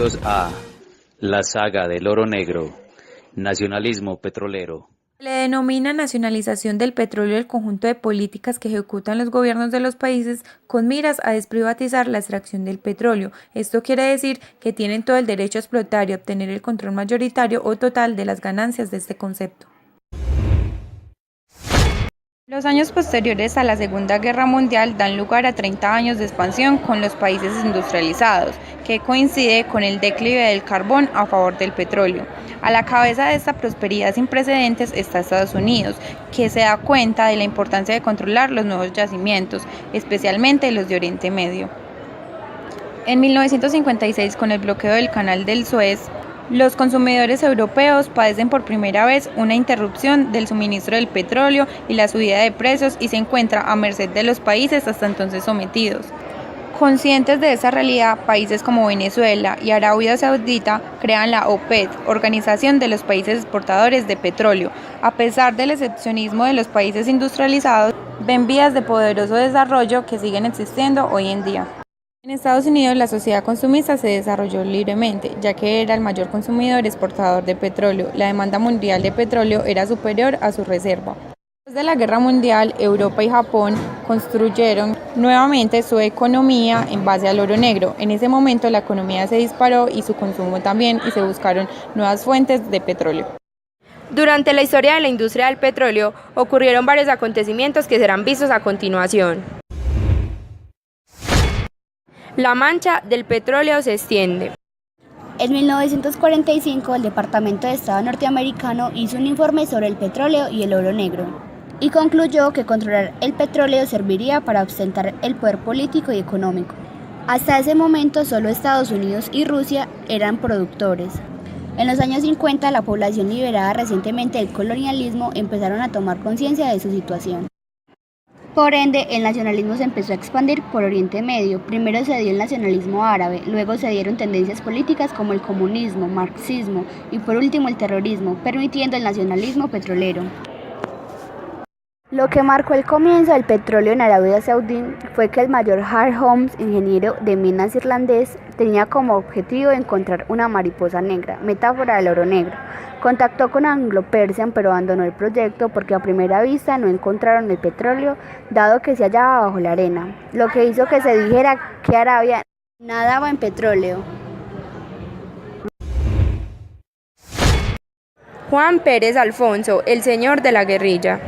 Bienvenidos a la saga del oro negro, nacionalismo petrolero. Se le denomina nacionalización del petróleo el conjunto de políticas que ejecutan los gobiernos de los países con miras a desprivatizar la extracción del petróleo. Esto quiere decir que tienen todo el derecho a explotar y obtener el control mayoritario o total de las ganancias de este concepto. Los años posteriores a la Segunda Guerra Mundial dan lugar a 30 años de expansión con los países industrializados, que coincide con el declive del carbón a favor del petróleo. A la cabeza de esta prosperidad sin precedentes está Estados Unidos, que se da cuenta de la importancia de controlar los nuevos yacimientos, especialmente los de Oriente Medio. En 1956, con el bloqueo del Canal del Suez, los consumidores europeos padecen por primera vez una interrupción del suministro del petróleo y la subida de precios y se encuentra a merced de los países hasta entonces sometidos. Conscientes de esa realidad, países como Venezuela y Arabia Saudita crean la OPEC, Organización de los Países Exportadores de Petróleo. A pesar del excepcionismo de los países industrializados, ven vías de poderoso desarrollo que siguen existiendo hoy en día. En Estados Unidos, la sociedad consumista se desarrolló libremente, ya que era el mayor consumidor exportador de petróleo. La demanda mundial de petróleo era superior a su reserva. Después de la Guerra Mundial, Europa y Japón construyeron nuevamente su economía en base al oro negro. En ese momento, la economía se disparó y su consumo también, y se buscaron nuevas fuentes de petróleo. Durante la historia de la industria del petróleo, ocurrieron varios acontecimientos que serán vistos a continuación. La mancha del petróleo se extiende. En 1945, el Departamento de Estado norteamericano hizo un informe sobre el petróleo y el oro negro y concluyó que controlar el petróleo serviría para ostentar el poder político y económico. Hasta ese momento, solo Estados Unidos y Rusia eran productores. En los años 50, la población liberada recientemente del colonialismo empezaron a tomar conciencia de su situación. Por ende, el nacionalismo se empezó a expandir por Oriente Medio. Primero se dio el nacionalismo árabe, luego se dieron tendencias políticas como el comunismo, marxismo y por último el terrorismo, permitiendo el nacionalismo petrolero. Lo que marcó el comienzo del petróleo en Arabia Saudí fue que el mayor Hart Holmes, ingeniero de minas irlandés, tenía como objetivo encontrar una mariposa negra, metáfora del oro negro. Contactó con Anglo-Persian, pero abandonó el proyecto porque a primera vista no encontraron el petróleo, dado que se hallaba bajo la arena, lo que hizo que se dijera que Arabia nadaba en petróleo. Juan Pérez Alfonso, el señor de la guerrilla.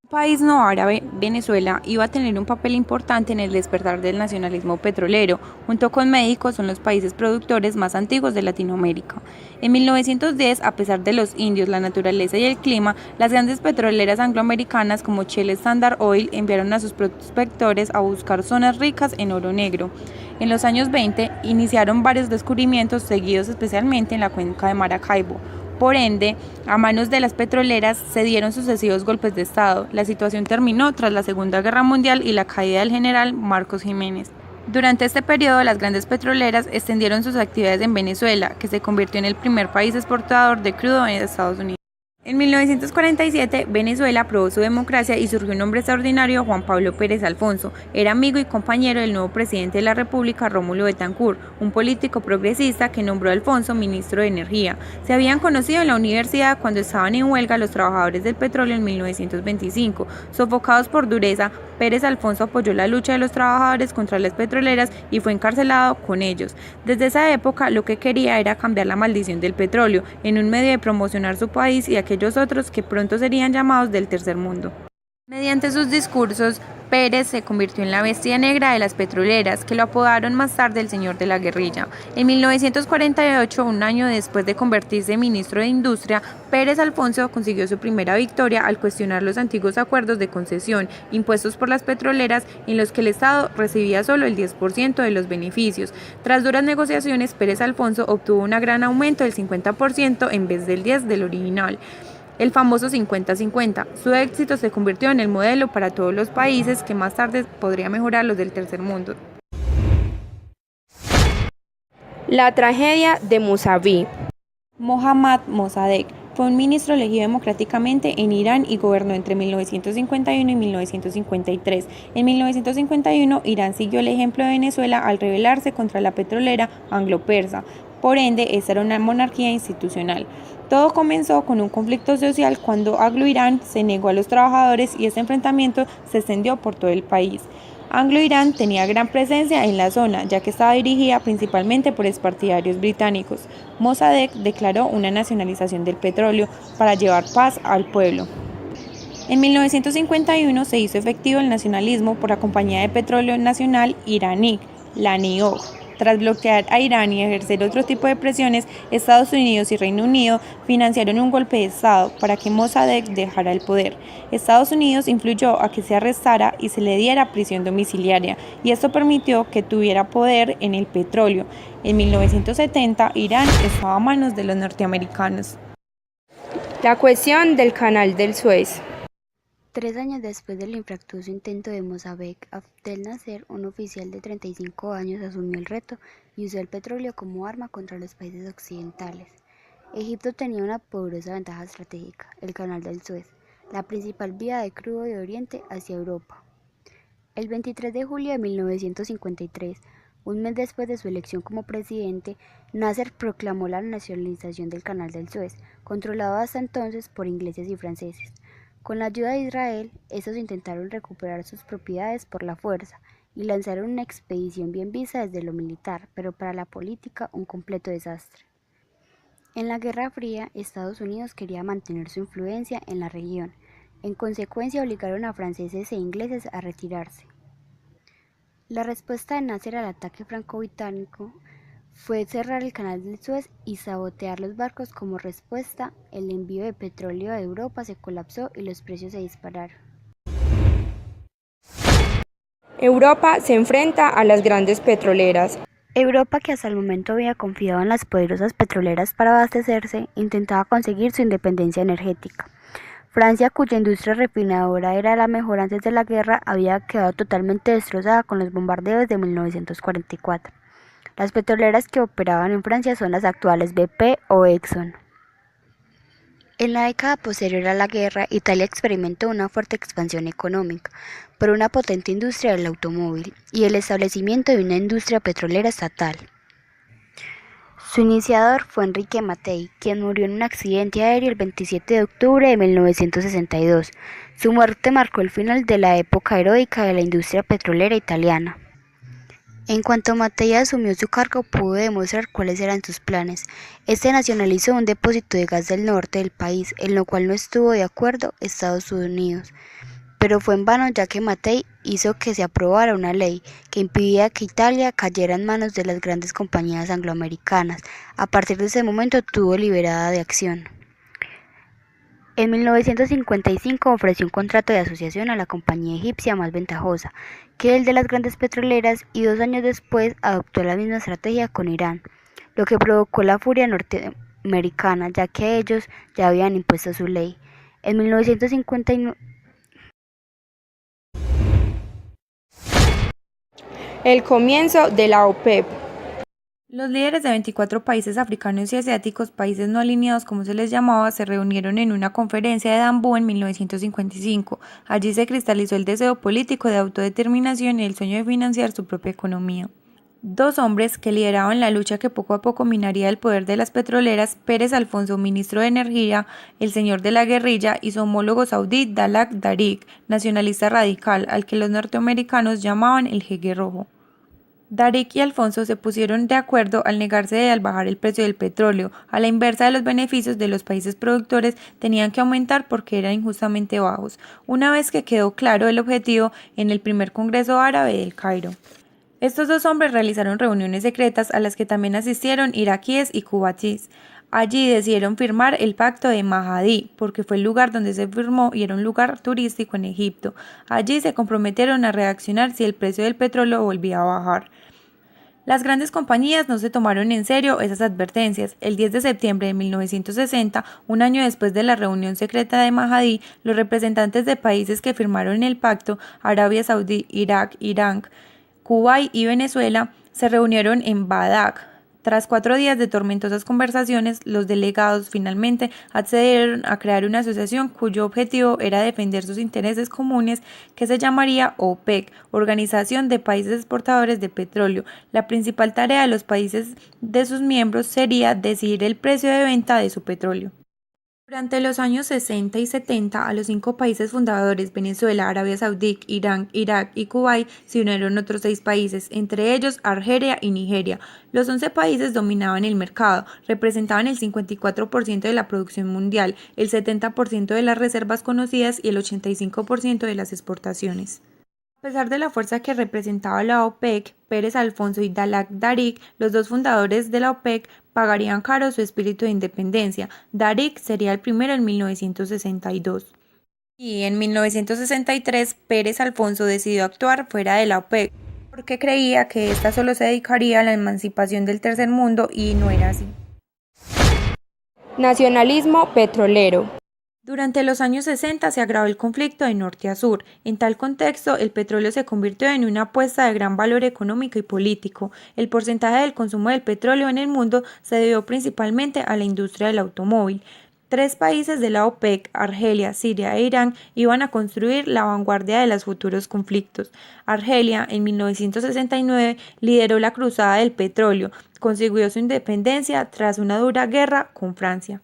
Un país no árabe, Venezuela, iba a tener un papel importante en el despertar del nacionalismo petrolero. Junto con México, son los países productores más antiguos de Latinoamérica. En 1910, a pesar de los indios, la naturaleza y el clima, las grandes petroleras angloamericanas como Shell Standard Oil enviaron a sus prospectores a buscar zonas ricas en oro negro. En los años 20, iniciaron varios descubrimientos seguidos especialmente en la cuenca de Maracaibo. Por ende, a manos de las petroleras se dieron sucesivos golpes de Estado. La situación terminó tras la Segunda Guerra Mundial y la caída del general Marcos Jiménez. Durante este periodo, las grandes petroleras extendieron sus actividades en Venezuela, que se convirtió en el primer país exportador de crudo en Estados Unidos. En 1947, Venezuela probó su democracia y surgió un hombre extraordinario, Juan Pablo Pérez Alfonso. Era amigo y compañero del nuevo presidente de la República, Rómulo Betancourt, un político progresista que nombró a Alfonso ministro de Energía. Se habían conocido en la universidad cuando estaban en huelga los trabajadores del petróleo en 1925. Sofocados por dureza, Pérez Alfonso apoyó la lucha de los trabajadores contra las petroleras y fue encarcelado con ellos. Desde esa época, lo que quería era cambiar la maldición del petróleo en un medio de promocionar su país y aquellos otros que pronto serían llamados del tercer mundo. Mediante sus discursos, Pérez se convirtió en la bestia negra de las petroleras, que lo apodaron más tarde el señor de la guerrilla. En 1948, un año después de convertirse en ministro de Industria, Pérez Alfonso consiguió su primera victoria al cuestionar los antiguos acuerdos de concesión impuestos por las petroleras en los que el Estado recibía solo el 10% de los beneficios. Tras duras negociaciones, Pérez Alfonso obtuvo un gran aumento del 50% en vez del 10% del original. El famoso 50-50. Su éxito se convirtió en el modelo para todos los países que más tarde podría mejorar los del tercer mundo. La tragedia de Mossaví. Mohammad Mossadegh Fue un ministro elegido democráticamente en Irán y gobernó entre 1951 y 1953. En 1951, Irán siguió el ejemplo de Venezuela al rebelarse contra la petrolera anglo-persa. Por ende, esta era una monarquía institucional. Todo comenzó con un conflicto social cuando Anglo-Irán se negó a los trabajadores y este enfrentamiento se extendió por todo el país. Anglo-Irán tenía gran presencia en la zona, ya que estaba dirigida principalmente por expartidarios británicos. Mossadegh declaró una nacionalización del petróleo para llevar paz al pueblo. En 1951 se hizo efectivo el nacionalismo por la Compañía de Petróleo Nacional Iraní, la NIOG. Tras bloquear a Irán y ejercer otro tipo de presiones, Estados Unidos y Reino Unido financiaron un golpe de Estado para que Mossadegh dejara el poder. Estados Unidos influyó a que se arrestara y se le diera prisión domiciliaria, y esto permitió que tuviera poder en el petróleo. En 1970, Irán estaba a manos de los norteamericanos. La cuestión del Canal del Suez. 3 años después del infructuoso intento de Mossadegh, Abdel Nasser, un oficial de 35 años, asumió el reto y usó el petróleo como arma contra los países occidentales. Egipto tenía una poderosa ventaja estratégica: el Canal del Suez, la principal vía de crudo de Oriente hacia Europa. El 23 de julio de 1953, un mes después de su elección como presidente, Nasser proclamó la nacionalización del Canal del Suez, controlado hasta entonces por ingleses y franceses. Con la ayuda de Israel, estos intentaron recuperar sus propiedades por la fuerza y lanzaron una expedición bien vista desde lo militar, pero para la política un completo desastre. En la Guerra Fría, Estados Unidos quería mantener su influencia en la región. En consecuencia, obligaron a franceses e ingleses a retirarse. La respuesta de Nasser al ataque franco-británico fue cerrar el Canal del Suez y sabotear los barcos. Como respuesta, el envío de petróleo a Europa se colapsó y los precios se dispararon. Europa se enfrenta a las grandes petroleras. Europa, que hasta el momento había confiado en las poderosas petroleras para abastecerse, intentaba conseguir su independencia energética. Francia, cuya industria refinadora era la mejor antes de la guerra, había quedado totalmente destrozada con los bombardeos de 1944. Las petroleras que operaban en Francia son las actuales BP o Exxon. En la década posterior a la guerra, Italia experimentó una fuerte expansión económica por una potente industria del automóvil y el establecimiento de una industria petrolera estatal. Su iniciador fue Enrique Mattei, quien murió en un accidente aéreo el 27 de octubre de 1962. Su muerte marcó el final de la época heroica de la industria petrolera italiana. En cuanto Mattei asumió su cargo, pudo demostrar cuáles eran sus planes. Este nacionalizó un depósito de gas del norte del país, en lo cual no estuvo de acuerdo Estados Unidos. Pero fue en vano, ya que Mattei hizo que se aprobara una ley que impidía que Italia cayera en manos de las grandes compañías angloamericanas. A partir de ese momento tuvo libertad de acción. En 1955 ofreció un contrato de asociación a la compañía egipcia más ventajosa que el de las grandes petroleras, y 2 años después adoptó la misma estrategia con Irán, lo que provocó la furia norteamericana, ya que ellos ya habían impuesto su ley. En 1959, El comienzo de la OPEP. Los líderes de 24 países africanos y asiáticos, países no alineados como se les llamaba, se reunieron en una conferencia de Dambú en 1955. Allí se cristalizó el deseo político de autodeterminación y el sueño de financiar su propia economía. 2 hombres que lideraban la lucha que poco a poco minaría el poder de las petroleras: Pérez Alfonso, ministro de Energía, el señor de la guerrilla, y su homólogo saudí Dalak Darik, nacionalista radical, al que los norteamericanos llamaban el jeque rojo. Darik y Alfonso se pusieron de acuerdo al negarse al bajar el precio del petróleo. A la inversa de los beneficios de los países productores, tenían que aumentar porque eran injustamente bajos. Una vez que quedó claro el objetivo, en el primer Congreso Árabe del Cairo, estos 2 hombres realizaron reuniones secretas a las que también asistieron iraquíes y cubatíes. Allí decidieron firmar el Pacto de Mahdi, porque fue el lugar donde se firmó y era un lugar turístico en Egipto. Allí se comprometieron a reaccionar si el precio del petróleo volvía a bajar. Las grandes compañías no se tomaron en serio esas advertencias. El 10 de septiembre de 1960, un año después de la reunión secreta de Mahdi, los representantes de países que firmaron el pacto, Arabia Saudí, Irak, Irán, Kuwait y Venezuela, se reunieron en Bagdad Tras 4 días de tormentosas conversaciones, los delegados finalmente accedieron a crear una asociación cuyo objetivo era defender sus intereses comunes, que se llamaría OPEC, Organización de Países Exportadores de Petróleo. La principal tarea de los países de sus miembros sería decidir el precio de venta de su petróleo. Durante los años 60 y 70, a los 5 países fundadores, Venezuela, Arabia Saudita, Irán, Irak y Kuwait, se unieron otros 6 países, entre ellos Argelia y Nigeria. Los 11 países dominaban el mercado, representaban el 54% de la producción mundial, el 70% de las reservas conocidas y el 85% de las exportaciones. A pesar de la fuerza que representaba la OPEC, Pérez Alfonso y Dalak Darik, los 2 fundadores de la OPEC, pagarían caro su espíritu de independencia. Darik sería el primero en 1962. Y en 1963, Pérez Alfonso decidió actuar fuera de la OPEC, porque creía que ésta solo se dedicaría a la emancipación del tercer mundo, y no era así. Nacionalismo petrolero. Durante los años 60 se agravó el conflicto de norte a sur. En tal contexto, el petróleo se convirtió en una apuesta de gran valor económico y político. El porcentaje del consumo del petróleo en el mundo se debió principalmente a la industria del automóvil. 3 países de la OPEC, Argelia, Siria e Irán, iban a construir la vanguardia de los futuros conflictos. Argelia, en 1969, lideró la cruzada del petróleo, consiguió su independencia tras una dura guerra con Francia.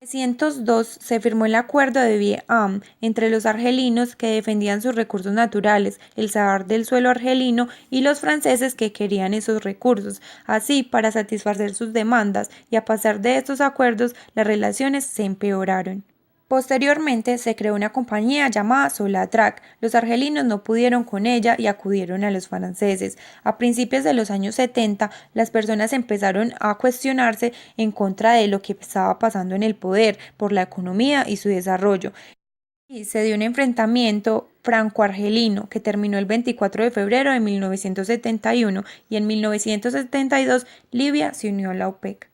En 1902 se firmó el Acuerdo de Vie-Am entre los argelinos, que defendían sus recursos naturales, el saber del suelo argelino, y los franceses, que querían esos recursos. Así, para satisfacer sus demandas y a pesar de estos acuerdos, las relaciones se empeoraron. Posteriormente se creó una compañía llamada Sonatrach. Los argelinos no pudieron con ella y acudieron a los franceses. A principios de los años 70, las personas empezaron a cuestionarse en contra de lo que estaba pasando en el poder por la economía y su desarrollo. Y se dio un enfrentamiento franco-argelino que terminó el 24 de febrero de 1971, y en 1972 Libia se unió a la OPEC.